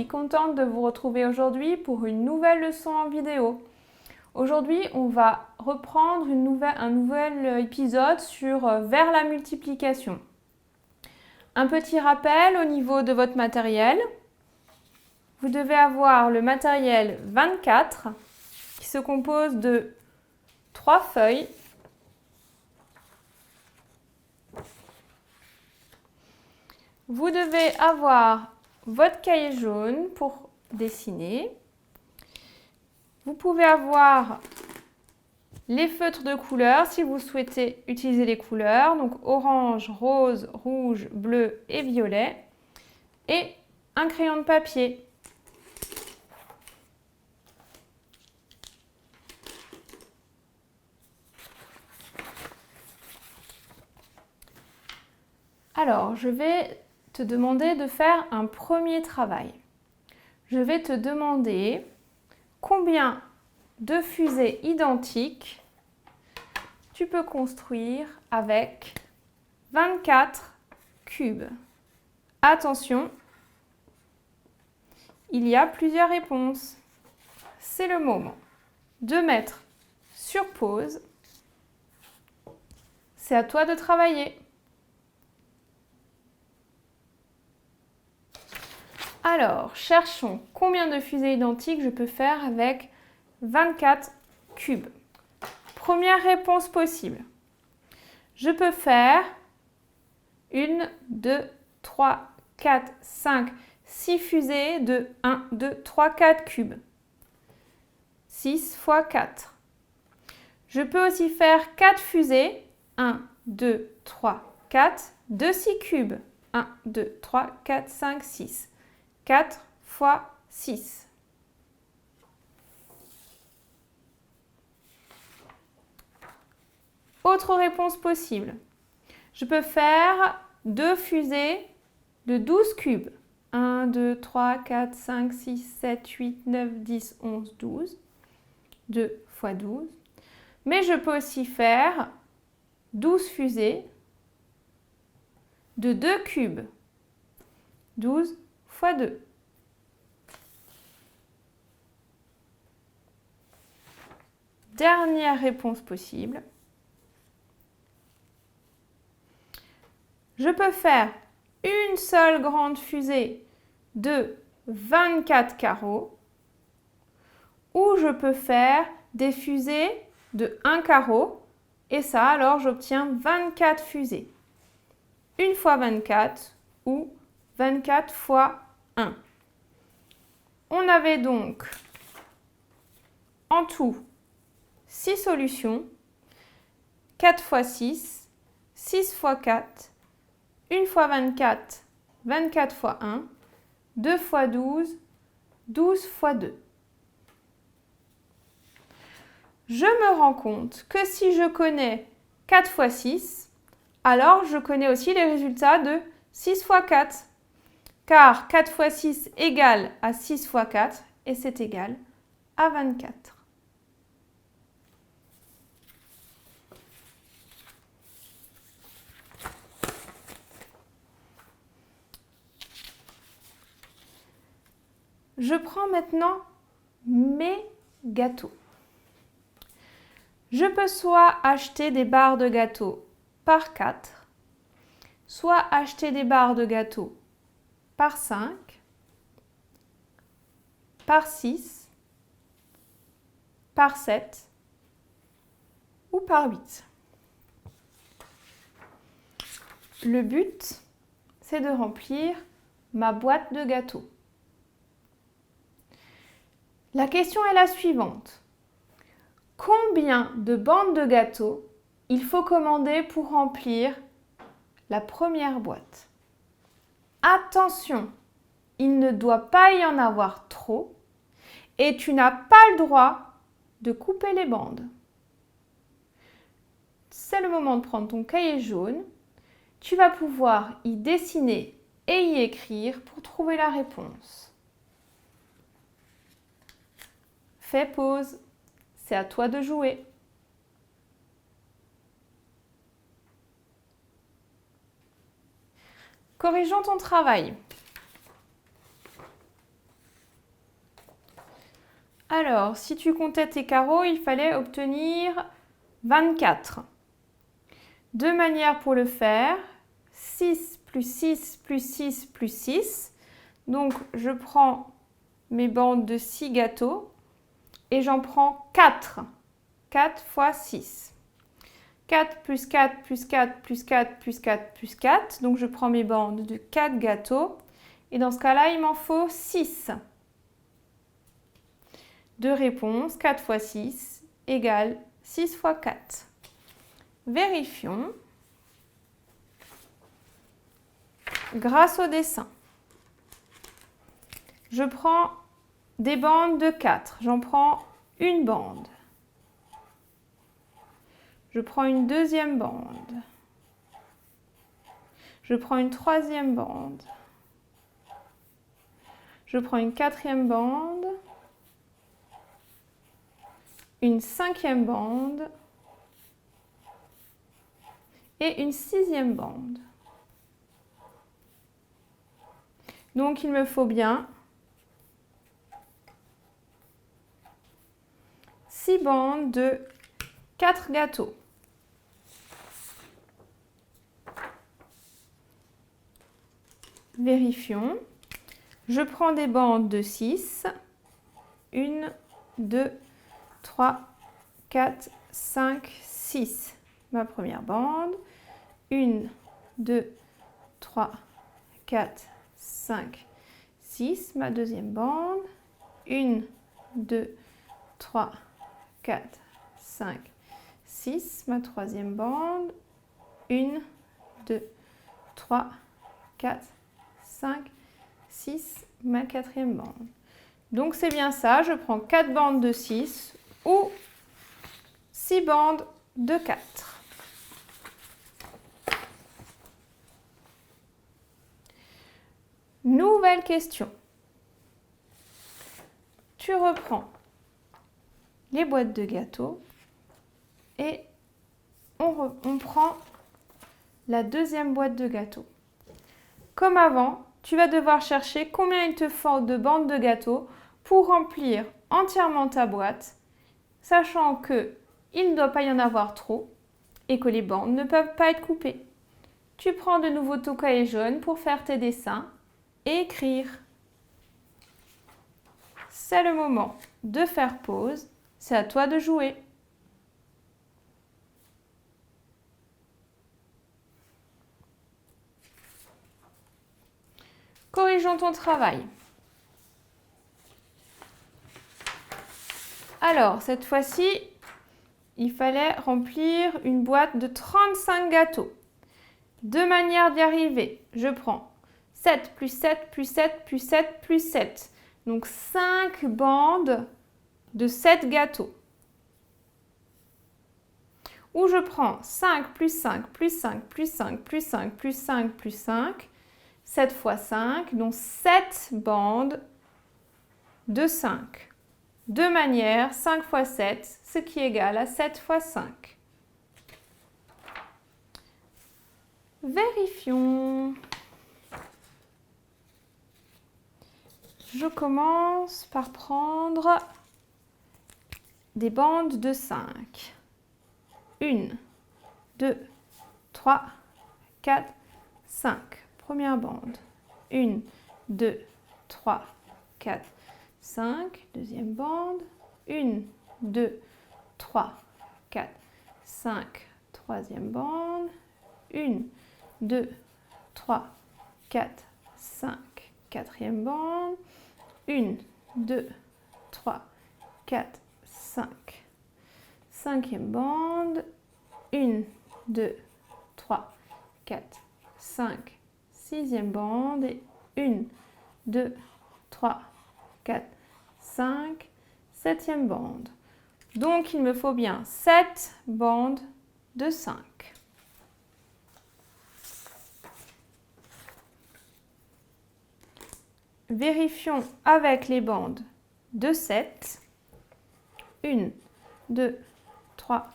suis contente de vous retrouver aujourd'hui pour une nouvelle leçon en vidéo. Aujourd'hui, on va reprendre un nouvel épisode sur vers la multiplication. Un petit rappel au niveau de votre matériel. Vous devez avoir le matériel 24 qui se compose de 3 feuilles. Vous devez avoir votre cahier jaune pour dessiner. Vous pouvez avoir les feutres de couleur si vous souhaitez utiliser les couleurs, donc orange, rose, rouge, bleu et violet, et un crayon de papier. Alors, je vais te demander de faire un premier travail. Je vais te demander combien de fusées identiques tu peux construire avec 24 cubes. Attention, il y a plusieurs réponses. C'est le moment de mettre sur pause. C'est à toi de travailler. Alors, cherchons combien de fusées identiques je peux faire avec 24 cubes. Première réponse possible. Je peux faire 1, 2, 3, 4, 5, 6 fusées de 1, 2, 3, 4 cubes. 6 fois 4. Je peux aussi faire 4 fusées. 1, 2, 3, 4 de 6 cubes. 1, 2, 3, 4, 5, 6. 4 fois 6. Autre réponse possible. Je peux faire 2 fusées de 12 cubes. 1, 2, 3, 4, 5, 6, 7, 8, 9, 10, 11, 12. 2 fois 12. Mais je peux aussi faire 12 fusées de 2 cubes. 12 fois 2. Dernière réponse possible. Je peux faire une seule grande fusée de 24 carreaux ou je peux faire des fusées de 1 carreau et ça alors j'obtiens 24 fusées. 1 fois 24 ou 24 fois 1. On avait donc en tout 6 solutions. 4 fois 6, 6 fois 4, 1 fois 24, 24 fois 1, 2 fois 12, 12 fois 2. Je me rends compte que si je connais 4 fois 6, alors je connais aussi les résultats de 6 fois 4. Car 4 fois 6 égale à 6 fois 4 et c'est égal à 24. Je prends maintenant mes gâteaux. Je peux soit acheter des barres de gâteaux par 4, soit acheter des barres de gâteaux par 5, par 6, par 7 ou par 8. Le but, c'est de remplir ma boîte de gâteaux. La question est la suivante. Combien de bandes de gâteaux il faut commander pour remplir la première boîte? Attention, il ne doit pas y en avoir trop et tu n'as pas le droit de couper les bandes. C'est le moment de prendre ton cahier jaune. Tu vas pouvoir y dessiner et y écrire pour trouver la réponse. Fais pause, c'est à toi de jouer. Corrigeons ton travail. Alors, si tu comptais tes carreaux, il fallait obtenir 24. Deux manières pour le faire. 6 plus 6 plus 6 plus 6. Donc, je prends mes bandes de 6 gâteaux et j'en prends 4. 4 fois 6. 4 plus 4 plus 4 plus 4 plus 4 plus 4. Donc, je prends mes bandes de 4 gâteaux. Et dans ce cas-là, il m'en faut 6. Deux réponses, 4 fois 6 égale 6 fois 4. Vérifions. Grâce au dessin, je prends des bandes de 4. J'en prends une bande. Je prends une deuxième bande. Je prends une troisième bande. Je prends une quatrième bande. Une cinquième bande. Et une sixième bande. Donc, il me faut bien 6 bandes de 4 gâteaux. Vérifions. Je prends des bandes de 6. 1, 2, 3, 4, 5, 6. Ma première bande. 1, 2, 3, 4, 5, 6. Ma deuxième bande. 1, 2, 3, 4, 5, 6. Ma troisième bande. 1, 2, 3, 4, 5, 6. Ma quatrième bande. Donc c'est bien ça, je prends 4 bandes de 6 ou 6 bandes de 4. Nouvelle question. Tu reprends les boîtes de gâteaux et on prend la deuxième boîte de gâteaux. Comme avant, tu vas devoir chercher combien il te faut de bandes de gâteaux pour remplir entièrement ta boîte, sachant qu'il ne doit pas y en avoir trop et que les bandes ne peuvent pas être coupées. Tu prends de nouveau ton cahier jaune pour faire tes dessins et écrire. C'est le moment de faire pause, c'est à toi de jouer. Corrigeons ton travail. Alors, cette fois-ci, il fallait remplir une boîte de 35 gâteaux. Deux manières d'y arriver. Je prends 7 plus 7 plus 7 plus 7 plus 7. Donc 5 bandes de 7 gâteaux. Ou je prends 5 plus 5 plus 5 plus 5 plus 5 plus 5 plus 5. 7 fois 5, donc 7 bandes de 5. Deux manières, 5 fois 7, ce qui est égal à 7 fois 5. Vérifions. Je commence par prendre des bandes de 5. 1, 2, 3, 4, 5. Première bande. 1, 2, 3, 4, 5. Deuxième bande. 1, 2, 3, 4, 5. Troisième bande. 1, 2, 3, 4, 5. Quatrième bande. 1, 2, 3, 4, 5. Cinquième bande. 1, 2, 3, 4, 5. Sixième bande. Et 1, 2, 3, 4, 5. Septième bande. Donc, il me faut bien 7 bandes de 5. Vérifions avec les bandes de 7. 1, 2, 3,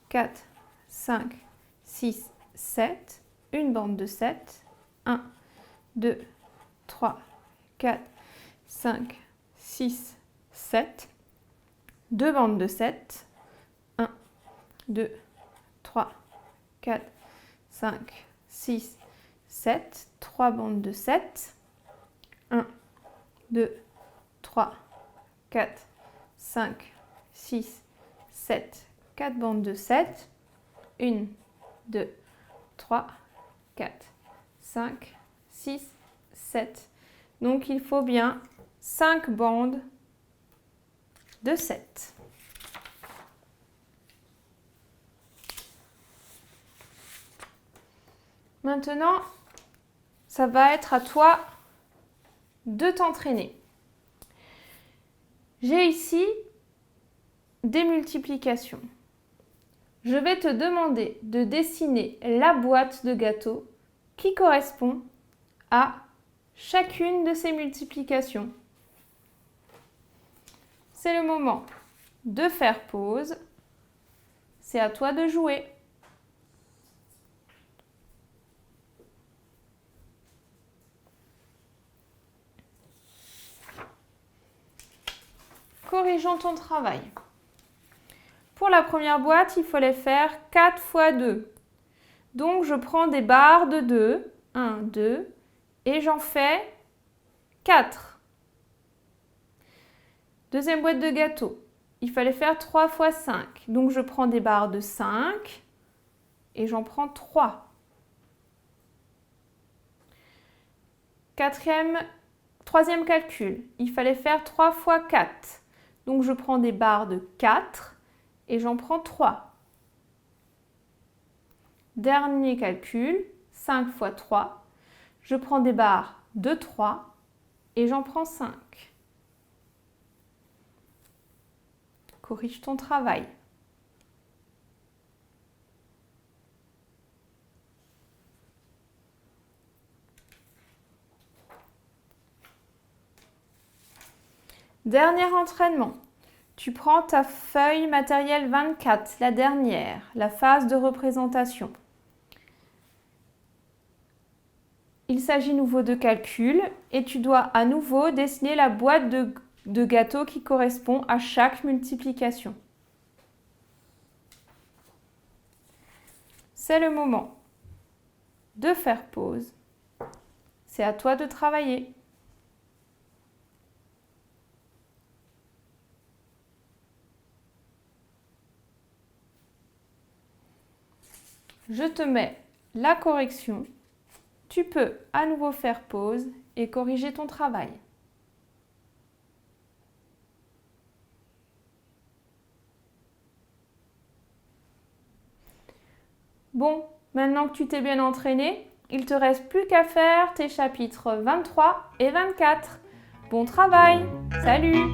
4, 5, 6, 7. Une bande de 7. 1, 2, 3, 4, 5, 6, 7. 2 bandes de 7. 1, 2, 3, 4, 5, 6, 7. 3 bandes de 7. 1, 2, 3, 4, 5, 6, 7. 4 bandes de 7. 1, 2, 3, 4, 5, 6, 7. Donc, il faut bien 5 bandes de 7. Maintenant, ça va être à toi de t'entraîner. J'ai ici des multiplications. Je vais te demander de dessiner la boîte de gâteau qui correspond à chacune de ces multiplications. C'est le moment de faire pause. C'est à toi de jouer. Corrigeons ton travail. Pour la première boîte, il fallait faire 4 fois 2. Donc, je prends des barres de 2, 1, 2, et j'en fais 4. Deuxième boîte de gâteau, il fallait faire 3 fois 5. Donc, je prends des barres de 5 et j'en prends 3. Troisième calcul, il fallait faire 3 fois 4. Donc, je prends des barres de 4 et j'en prends 3. Dernier calcul, 5 fois 3. Je prends des barres de 3 et j'en prends 5. Corrige ton travail. Dernier entraînement. Tu prends ta feuille matérielle 24, la dernière, la phase de représentation. Il s'agit nouveau de calcul et tu dois à nouveau dessiner la boîte de gâteau qui correspond à chaque multiplication. C'est le moment de faire pause. C'est à toi de travailler. Je te mets la correction. Tu peux à nouveau faire pause et corriger ton travail. Bon, maintenant que tu t'es bien entraîné, il ne te reste plus qu'à faire tes chapitres 23 et 24. Bon travail! Salut!